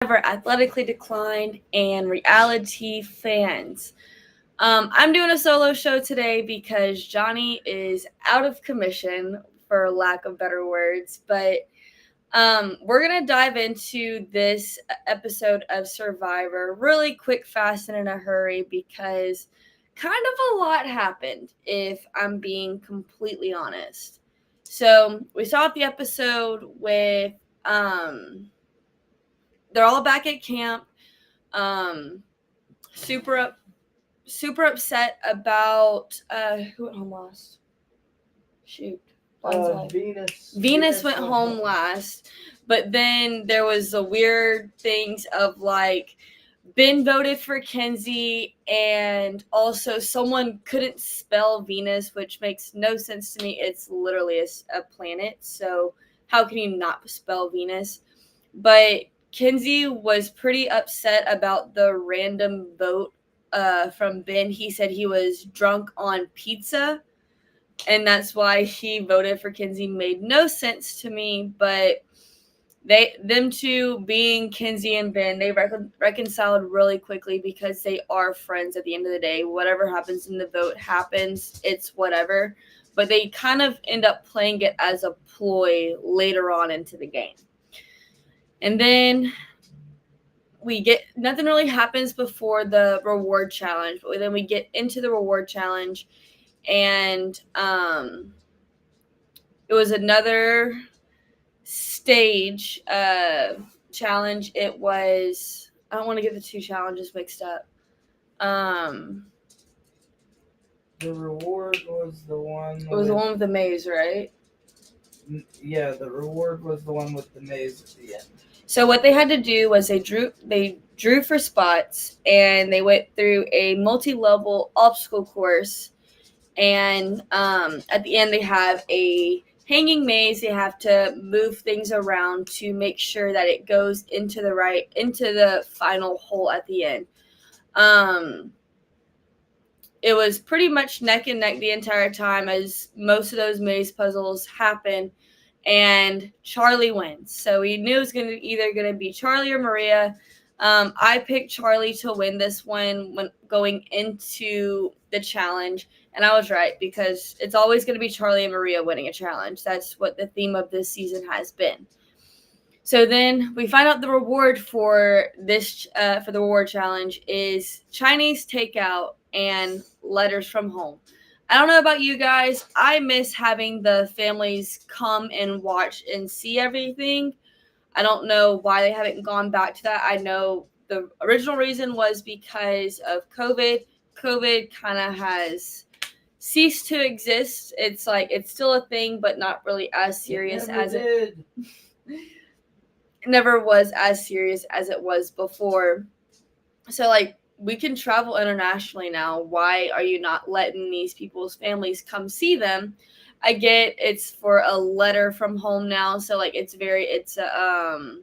Survivor, Athletically Declined, and Reality Fans. I'm doing a solo show today because Johnny is out of commission, for lack of better words. But we're going to dive into this episode of Survivor really quick, fast, and in a hurry because kind of a lot happened, if I'm being completely honest. So we saw the episode with they're all back at camp. Um, super super upset about who went home last. Shoot, Venus went home last, but then there was the weird things of like Ben voted for Kenzie, and also someone couldn't spell Venus, which makes no sense to me. It's literally a planet, so how can you not spell Venus? But Kenzie was pretty upset about the random vote from Ben. He said he was drunk on pizza, and that's why he voted for Kenzie. Made no sense to me, but them two being Kenzie and Ben, they reconciled really quickly because they are friends at the end of the day. Whatever happens in the vote happens. It's whatever. But they kind of end up playing it as a ploy later on into the game. And then nothing really happens before the reward challenge, but then we get into the reward challenge, and it was another stage challenge. It was, I don't want to get the two challenges mixed up. The reward was the one. It was the one with the maze, right? Yeah, the reward was the one with the maze at the end. So what they had to do was they drew for spots, and they went through a multi-level obstacle course, and at the end they have a hanging maze. They have to move things around to make sure that it goes into the final hole at the end. It was pretty much neck and neck the entire time as most of those maze puzzles happen, and Charlie wins. So we knew it was either going to be Charlie or Maria. I picked Charlie to win this one when going into the challenge, and I was right because it's always going to be Charlie and Maria winning a challenge. That's what the theme of this season has been. So then we find out the reward for this for the reward challenge is Chinese takeout and letters from home. I don't know about you guys. I miss having the families come and watch and see everything. I don't know why they haven't gone back to that. I know the original reason was because of COVID. COVID kind of has ceased to exist. It's like it's still a thing, but not really as serious as it never was as serious as it was before. So like we can travel internationally now. Why are you not letting these people's families come see them? I get it's for a letter from home now, so like it's a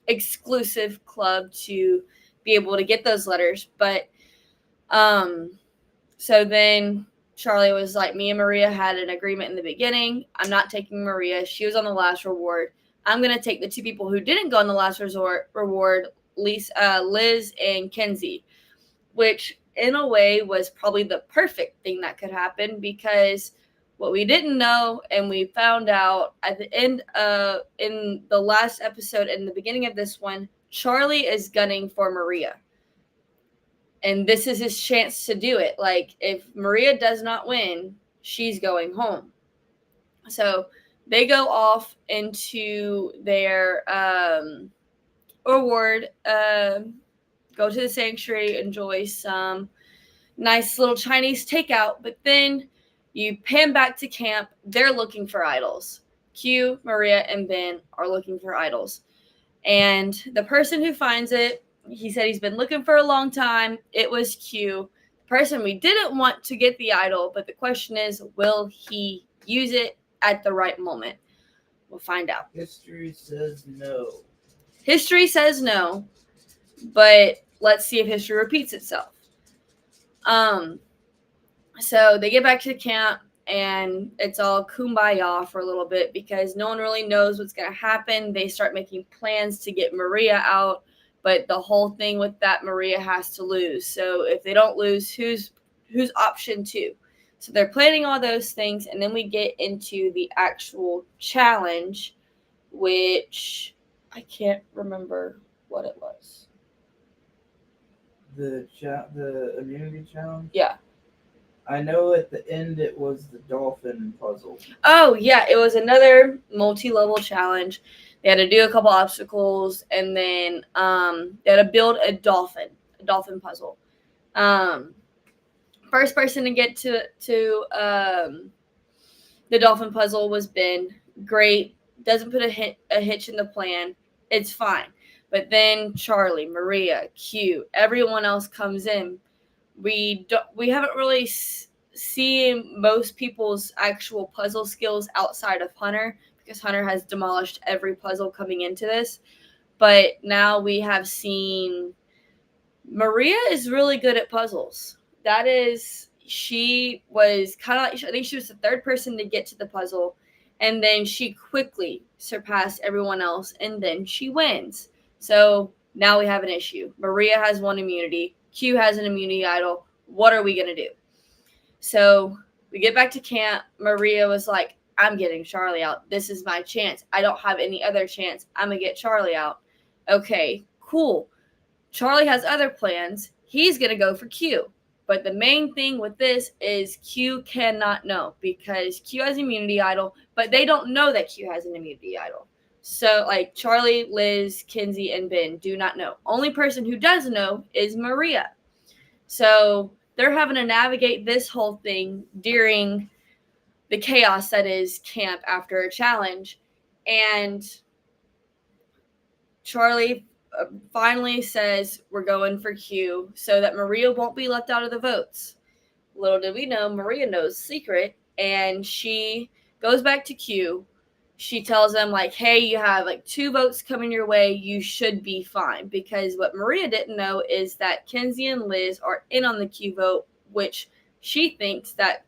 exclusive club to be able to get those letters. But so then Charlie was like, me and Maria had an agreement in the beginning. I'm not taking Maria. She was on the last reward. I'm gonna take the two people who didn't go on the last reward, Liz and Kenzie, which in a way was probably the perfect thing that could happen because what we didn't know and we found out at the end in the last episode and the beginning of this one, Charlie is gunning for Maria. And this is his chance to do it. Like if Maria does not win, she's going home. So they go off into their reward, go to the sanctuary, enjoy some nice little Chinese takeout, but then you pan back to camp. They're looking for idols. Q, Maria, and Ben are looking for idols. And the person who finds it, he said he's been looking for a long time. It was Q, the person we didn't want to get the idol, but the question is, will he use it at the right moment? We'll find out. History says no. History says no, but let's see if history repeats itself. So they get back to the camp, and it's all kumbaya for a little bit because no one really knows what's going to happen. They start making plans to get Maria out But the whole thing with that, Maria has to lose. So if they don't lose, who's option 2? So they're planning all those things, and then we get into the actual challenge, which I can't remember what it was. The immunity challenge? Yeah. I know at the end it was the dolphin puzzle. Oh, yeah. It was another multi-level challenge. They had to do a couple obstacles, and then they had to build a dolphin puzzle. First person to get to the dolphin puzzle was Ben. Great. Doesn't put a hitch in the plan. It's fine. But then Charlie, Maria, Q, everyone else comes in. We haven't really seen most people's actual puzzle skills outside of Hunter, because Hunter has demolished every puzzle coming into this. But now we have seen Maria is really good at puzzles. She was kind of like, I think she was the third person to get to the puzzle, and then she quickly surpassed everyone else, and then she wins. So now we have an issue. Maria has 1 immunity. Q has an immunity idol. What are we going to do? So we get back to camp. Maria was like, I'm getting Charlie out. This is my chance. I don't have any other chance. I'm going to get Charlie out. Okay, cool. Charlie has other plans. He's going to go for Q. But the main thing with this is Q cannot know, because Q has an immunity idol, but they don't know that Q has an immunity idol. So, like, Charlie, Liz, Kinsey, and Ben do not know. Only person who does know is Maria. So they're having to navigate this whole thing during the chaos that is camp after a challenge. And Charlie finally says, we're going for Q so that Maria won't be left out of the votes. Little did we know, Maria knows the secret, and she goes back to Q. She tells them, like, hey, you have like 2 votes coming your way. You should be fine. Because what Maria didn't know is that Kinsey and Liz are in on the Q vote, which she thinks that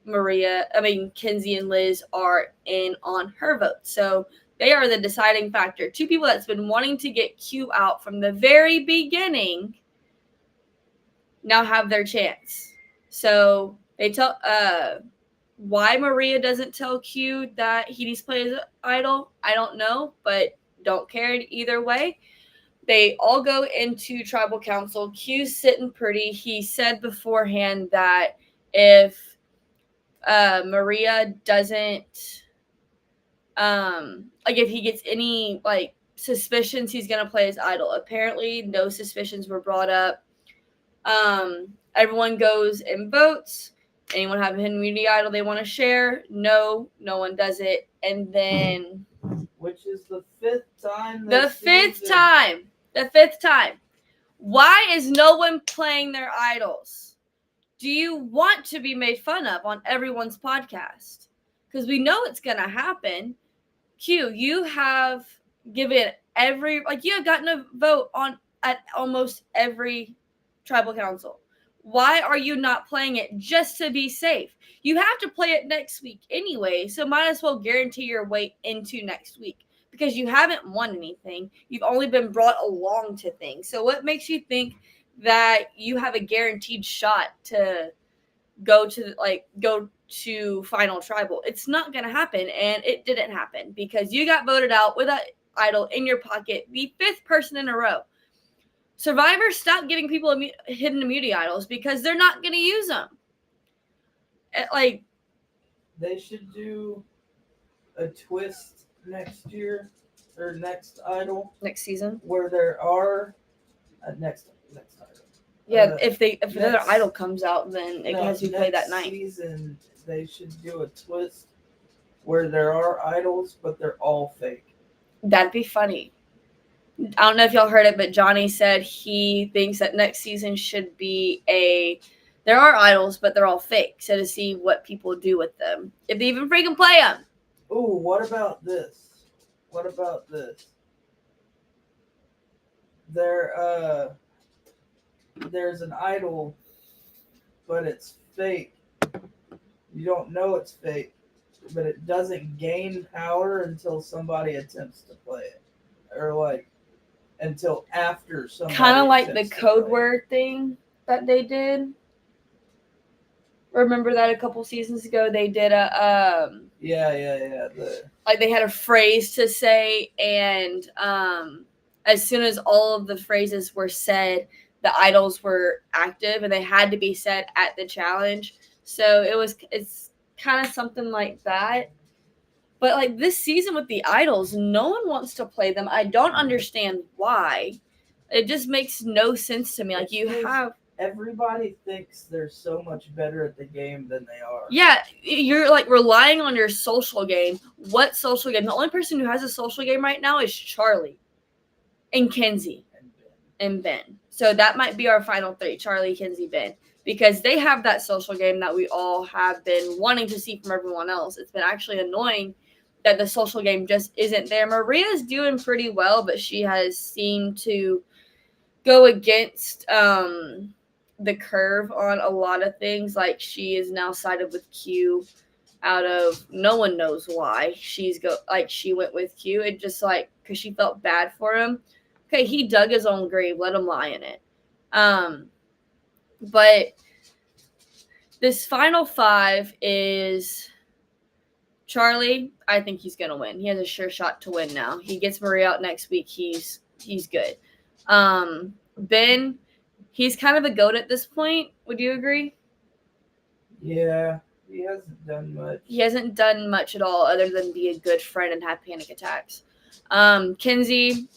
Kinsey and Liz are in on her vote. So they are the deciding factor. 2 people that's been wanting to get Q out from the very beginning now have their chance. So they tell why Maria doesn't tell Q that he needs to play his idol, I don't know, but don't care either way. They all go into tribal council. Q's sitting pretty. He said beforehand that if Maria doesn't if he gets any like suspicions, he's gonna play his idol. Apparently no suspicions were brought up. Everyone goes and votes. Anyone have an immunity idol they want to share? No one does it. And then, which is the 5th time. The fifth time. Why is no one playing their idols? Do you want to be made fun of on everyone's podcast? Because we know it's gonna happen. Q, you have given you have gotten a vote at almost every tribal council. Why are you not playing it just to be safe? You have to play it next week anyway, so might as well guarantee your way into next week, because you haven't won anything. You've only been brought along to things. So what makes you think that you have a guaranteed shot to go to final tribal? It's not going to happen, and it didn't happen because you got voted out with an idol in your pocket, the 5th person in a row. Survivor, stop giving people hidden immunity idols because they're not going to use them. They should do a twist next year or next idol, next season, where there are next idol. Yeah, if another idol comes out, then it has to be played that night. Next season, they should do a twist where there are idols, but they're all fake. That'd be funny. I don't know if y'all heard it, but Johnny said he thinks that next season should be there are idols, but they're all fake. So to see what people do with them, if they even freaking play them. Ooh, what about this? There's an idol, but it's fake. You don't know it's fake, but it doesn't gain power until somebody attempts to play it. Or until after somebody. Kind of like the accepts code fight. word thing that they did. Remember that a couple seasons ago they did a Yeah. like they had a phrase to say, and as soon as all of the phrases were said, the idols were active and they had to be said at the challenge. So it's kind of something like that. But like this season with the idols, no one wants to play them. I don't understand why. It just makes no sense to me. Like everybody thinks they're so much better at the game than they are. Yeah, you're like relying on your social game. What social game? The only person who has a social game right now is Charlie and Kenzie and Ben. So that might be our final three: Charlie, Kenzie, Ben, because they have that social game that we all have been wanting to see from everyone else. It's been actually annoying that the social game just isn't there. Maria's doing pretty well, but she has seemed to go against the curve on a lot of things. Like she is now sided with Q out of no one knows why. She went with Q. It just like because she felt bad for him. Okay, he dug his own grave. Let him lie in it. But this final five is Charlie. I think he's gonna win. He has a sure shot to win now. He gets Maria out next week. He's good. Ben, he's kind of a goat at this point. Would you agree? Yeah, he hasn't done much. He hasn't done much at all other than be a good friend and have panic attacks. Kenzie,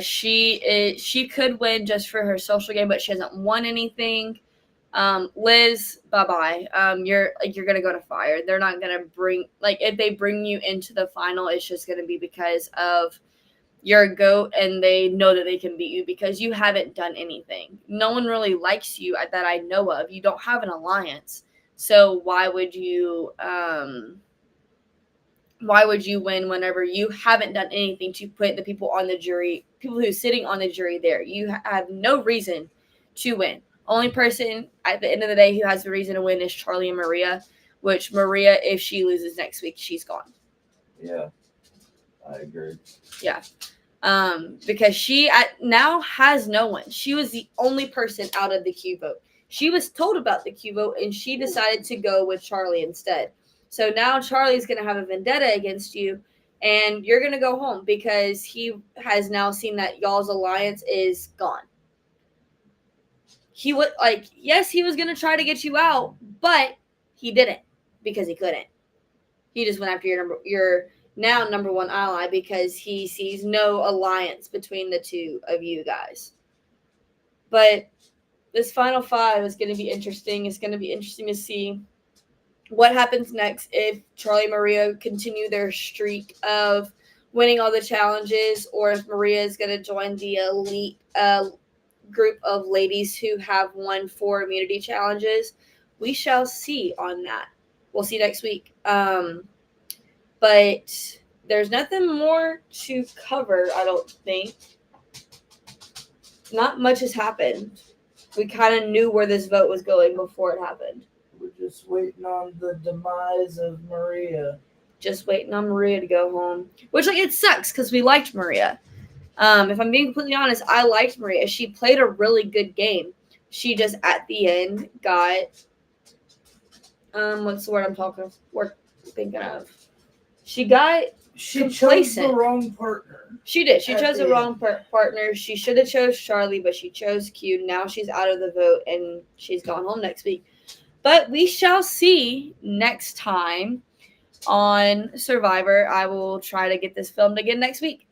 she could win just for her social game, but she hasn't won anything. Liz, bye-bye. You're gonna go to fire. They're not gonna if they bring you into the final, it's just gonna be because of you're a goat and they know that they can beat you because you haven't done anything. No one really likes you that I know of. You don't have an alliance. So why would you win whenever you haven't done anything to put the people on the jury, people who's sitting on the jury there? You have no reason to win. Only person at the end of the day who has the reason to win is Charlie and Maria, which Maria, if she loses next week, she's gone. Yeah. I agree. Yeah. Because she now has no one. She was the only person out of the Q vote. She was told about the Q vote, and she decided to go with Charlie instead. So now Charlie's going to have a vendetta against you, and you're going to go home because he has now seen that y'all's alliance is gone. He would yes, he was going to try to get you out, but he didn't because he couldn't. He just went after your now number one ally because he sees no alliance between the two of you guys. But this final five is going to be interesting. It's going to be interesting to see what happens next if Charlie and Maria continue their streak of winning all the challenges, or if Maria is going to join the elite group of ladies who have won 4 immunity challenges. We shall see on that. We'll see next week. But there's nothing more to cover, I don't think. Not much has happened. We kind of knew where this vote was going before it happened. We're just waiting on the demise of Maria. Just waiting on Maria to go home. Which, it sucks because we liked Maria. If I'm being completely honest, I liked Maria. She played a really good game. She just, at the end, got... what's the word we're thinking of? She chose the wrong partner. She did. She chose the wrong partner. She should have chose Charlie, but she chose Q. Now she's out of the vote, and she's gone home next week. But we shall see next time on Survivor. I will try to get this filmed again next week.